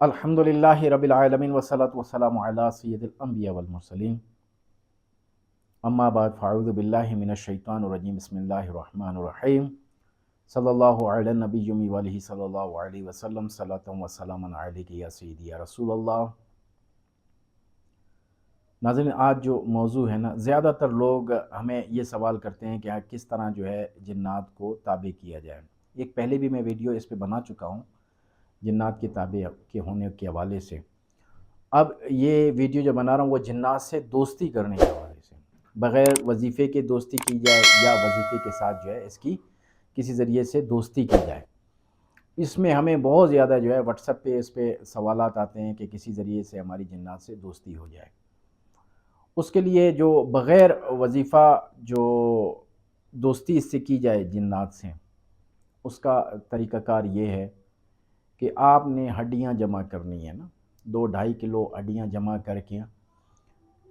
الحمدللہ رب العالمین والصلاة والسلام علی سید الانبیاء والمرسلین اما بعد فاعوذ باللہ من الشیطان الرجیم بسم اللہ الرحمن الرحیم صلی اللہ علی النبی وآلہ صلی اللہ علیہ وسلم صلاۃ و سلام علیک یا سیدی یا رسول اللہ۔ ناظرین، آج جو موضوع ہے نا، زیادہ تر لوگ ہمیں یہ سوال کرتے ہیں کہ کس طرح جو ہے جنات کو تابع کیا جائے۔ ایک پہلے بھی میں ویڈیو اس پہ بنا چکا ہوں جنات کے تابع کے ہونے کے حوالے سے۔ اب یہ ویڈیو جو بنا رہا ہوں وہ جنات سے دوستی کرنے کے حوالے سے، بغیر وظیفے کے دوستی کی جائے یا وظیفے کے ساتھ جو ہے اس کی کسی ذریعے سے دوستی کی جائے۔ اس میں ہمیں بہت زیادہ جو ہے واٹس ایپ پہ اس پہ سوالات آتے ہیں کہ کسی ذریعے سے ہماری جنات سے دوستی ہو جائے۔ اس کے لیے جو بغیر وظیفہ جو دوستی اس سے کی جائے جنات سے، اس کا طریقہ کار یہ ہے کہ آپ نے ہڈیاں جمع کرنی ہے نا، 2-2.5 کلو ہڈیاں جمع کر کے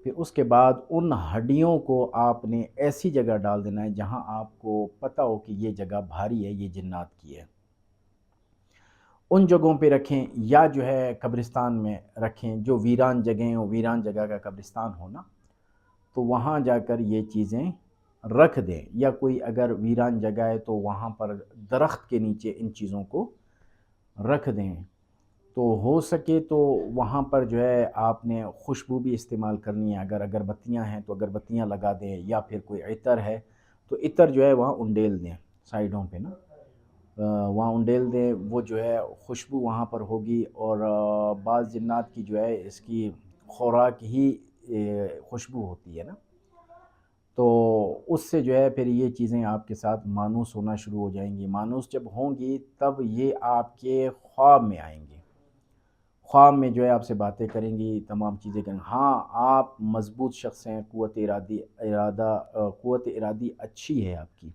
پھر اس کے بعد ان ہڈیوں کو آپ نے ایسی جگہ ڈال دینا ہے جہاں آپ کو پتہ ہو کہ یہ جگہ بھاری ہے، یہ جنات کی ہے۔ ان جگہوں پہ رکھیں یا جو ہے قبرستان میں رکھیں، جو ویران جگہیں ہوں، ویران جگہ کا قبرستان ہونا تو وہاں جا کر یہ چیزیں رکھ دیں، یا کوئی اگر ویران جگہ ہے تو وہاں پر درخت کے نیچے ان چیزوں کو رکھ دیں۔ تو ہو سکے تو وہاں پر جو ہے آپ نے خوشبو بھی استعمال کرنی ہے، اگر اگربتیاں ہیں تو اگربتیاں لگا دیں، یا پھر کوئی عطر ہے تو عطر جو ہے وہاں انڈیل دیں، سائیڈوں پہ نا وہاں انڈیل دیں، وہ جو ہے خوشبو وہاں پر ہوگی۔ اور بعض جنات کی جو ہے اس کی خوراک ہی خوشبو ہوتی ہے نا، تو اس سے جو ہے پھر یہ چیزیں آپ کے ساتھ مانوس ہونا شروع ہو جائیں گی۔ مانوس جب ہوں گی تب یہ آپ کے خواب میں آئیں گی، خواب میں جو ہے آپ سے باتیں کریں گی، تمام چیزیں کریں گی۔ ہاں، آپ مضبوط شخص ہیں، قوت ارادی اچھی ہے آپ کی،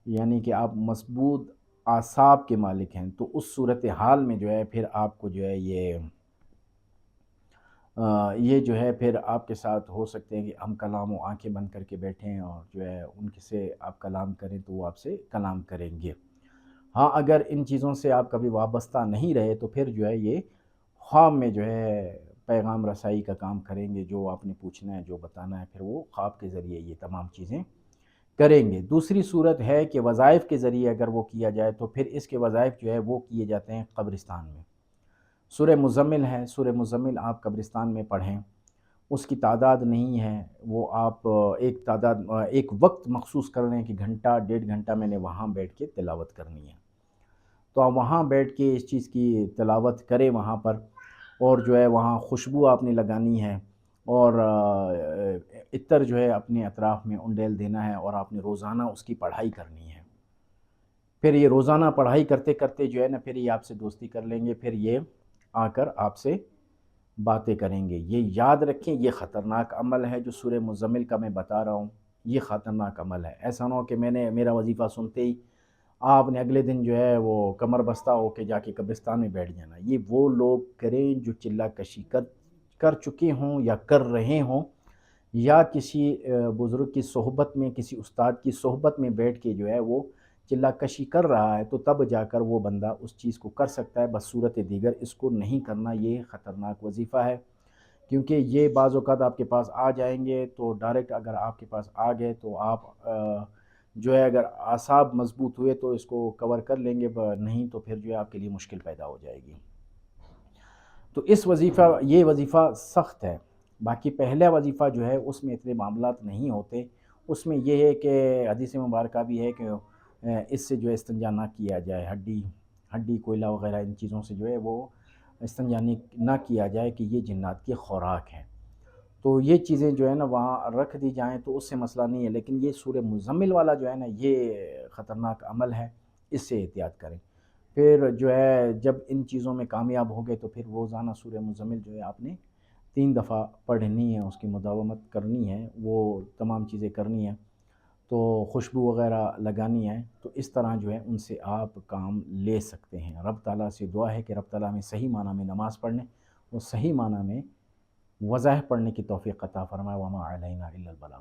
یعنی کہ آپ مضبوط اعصاب کے مالک ہیں، تو اس صورتحال میں جو ہے پھر آپ کو جو ہے یہ جو ہے پھر آپ کے ساتھ ہو سکتے ہیں کہ ہم کلام و آنکھیں بند کر کے بیٹھیں اور جو ہے ان سے آپ کلام کریں تو وہ آپ سے کلام کریں گے۔ ہاں، اگر ان چیزوں سے آپ کبھی وابستہ نہیں رہے تو پھر جو ہے یہ خواب میں جو ہے پیغام رسائی کا کام کریں گے، جو آپ نے پوچھنا ہے، جو بتانا ہے، پھر وہ خواب کے ذریعے یہ تمام چیزیں کریں گے۔ دوسری صورت ہے کہ وظائف کے ذریعے اگر وہ کیا جائے تو پھر اس کے وظائف جو ہے وہ کیے جاتے ہیں قبرستان میں۔ سورہ مزمل ہے، سورہ مزمل آپ قبرستان میں پڑھیں، اس کی تعداد نہیں ہے، وہ آپ ایک وقت مخصوص کر لیں کہ گھنٹہ 1.5 گھنٹہ میں نے وہاں بیٹھ کے تلاوت کرنی ہے، تو آپ وہاں بیٹھ کے اس چیز کی تلاوت کریں وہاں پر، اور جو ہے وہاں خوشبو آپ نے لگانی ہے، اور عطر جو ہے اپنے اطراف میں انڈیل دینا ہے، اور آپ نے روزانہ اس کی پڑھائی کرنی ہے۔ پھر یہ روزانہ پڑھائی کرتے کرتے جو ہے نا پھر یہ آپ سے دوستی کر لیں گے، پھر یہ آ کر آپ سے باتیں کریں گے۔ یہ یاد رکھیں، یہ خطرناک عمل ہے جو سورہ مزمل کا میں بتا رہا ہوں، یہ خطرناک عمل ہے۔ ایسا نہ ہو کہ میرا وظیفہ سنتے ہی آپ نے اگلے دن جو ہے وہ کمر بستہ ہو کے جا کے قبرستان میں بیٹھ جانا۔ یہ وہ لوگ کریں جو چلہ کشی کر چکے ہوں یا کر رہے ہوں، یا کسی بزرگ کی صحبت میں، کسی استاد کی صحبت میں بیٹھ کے جو ہے وہ چلہ کشی کر رہا ہے، تو تب جا کر وہ بندہ اس چیز کو کر سکتا ہے، بس صورت دیگر اس کو نہیں کرنا۔ یہ خطرناک وظیفہ ہے، کیونکہ یہ بعض اوقات آپ کے پاس آ جائیں گے تو ڈائریکٹ اگر آپ کے پاس آ گئے تو آپ جو ہے اگر اعصاب مضبوط ہوئے تو اس کو کور کر لیں گے، نہیں تو پھر جو ہے آپ کے لیے مشکل پیدا ہو جائے گی۔ تو یہ وظیفہ سخت ہے۔ باقی پہلا وظیفہ جو ہے اس میں اتنے معاملات نہیں ہوتے، اس میں یہ ہے کہ حدیث مبارکہ بھی ہے کہ اس سے جو ہے استنجا نہ کیا جائے، ہڈی کوئلہ وغیرہ ان چیزوں سے جو ہے وہ استنجا نہ کیا جائے کہ یہ جنات کی خوراک ہے۔ تو یہ چیزیں جو ہے نا وہاں رکھ دی جائیں تو اس سے مسئلہ نہیں ہے، لیکن یہ سورہ مزمل والا جو ہے نا یہ خطرناک عمل ہے، اس سے احتیاط کریں۔ پھر جو ہے جب ان چیزوں میں کامیاب ہو گئے تو پھر روزانہ سورہ مزمل جو ہے آپ نے 3 دفعہ پڑھنی ہے، اس کی مداومت کرنی ہے، وہ تمام چیزیں کرنی ہیں، تو خوشبو وغیرہ لگانی ہے۔ تو اس طرح جو ہے ان سے آپ کام لے سکتے ہیں۔ رب تعالیٰ سے دعا ہے کہ رب تعالیٰ ہمیں صحیح معنی میں نماز پڑھنے اور صحیح معنی میں وظائف پڑھنے کی توفیق عطا فرمائے۔ وما علینا الا البلاغ۔